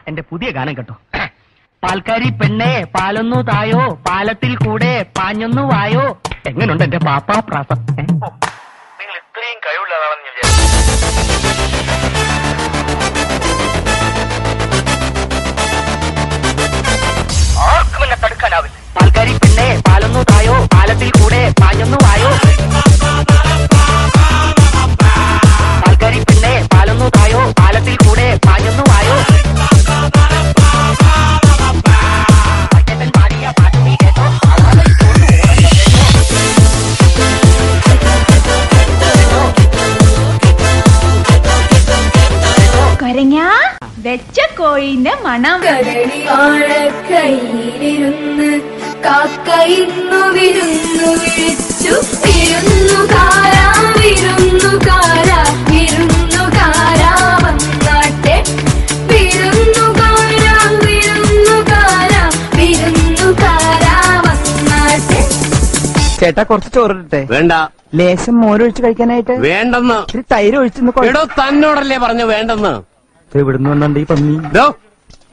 എന്റെ പുതിയ ഗാനം കേട്ടോ. പാൽക്കാരി പെണ്ണെ പാലൊന്നു തായോ, പാലത്തിൽ കൂടെ പാഞ്ഞൊന്നു വായോ. എങ്ങനുണ്ട് എന്റെ പാപ്പാ പ്രാസം? നിങ്ങൾ ഇത്രയും കഴിവുള്ളതാണെന്ന് ഞാൻ വിചാരിച്ചു. ആർക്കും എന്നെ തടുക്കാനാവില്ല. പാൽക്കാരി പെണ്ണെ പാലൊന്നു തായോ, പാലത്തിൽ കൂടെ പാഞ്ഞൊന്നു വായോ. പാൽക്കാരി പെണ്ണെ പാലൊന്നു തായോ, പാലത്തിൽ കൂടെ പാഞ്ഞൊന്നു വായോ. കൊരങ്ങാ വെച്ച കോഴിന്റെ മണം. കൈയിലിരുന്ന് കാക്കയിന്നു വിരുന്നു വിളിച്ചു. വിരുന്നുകാരാ വിരുന്നുകാരാ വിരുന്നുകാരാ വന്നാട്ടെ. വിരുന്നുകാരാ വിരുന്നുകാരാ വിരുന്നുകാരാ വന്നാട്ടെ. ചേട്ടാ കുറച്ച് ചോറിട്ടെ. വേണ്ട. ലേശം മോരൊഴിച്ച് കഴിക്കാനായിട്ട്. വേണ്ടെന്ന്. ഇത്തിരി തൈര് ഒഴിച്ചെന്ന്. തന്നോടല്ലേ പറഞ്ഞു വേണ്ടെന്ന്. എവിടുന്ന് വന്നുണ്ട് ഈ പന്നി?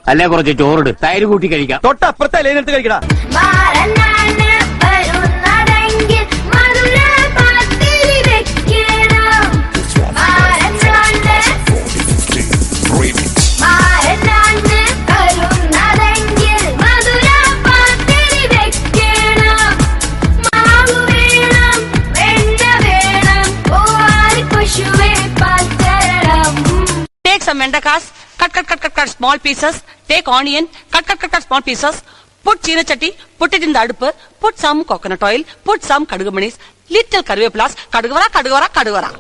അല്ലേ കുറച്ച് ചോറിട്, തൈര് കൂട്ടി കഴിക്കാം. തൊട്ടപ്പുറത്തെ ഇലയിലെടുത്ത് കഴിക്കടാ. Take some vendakas, cut small pieces. Take onion, cut small pieces. Put china chatti, put it in the adupu. Put some coconut oil, put some kadugumanis, little karvepulas, kadugavara.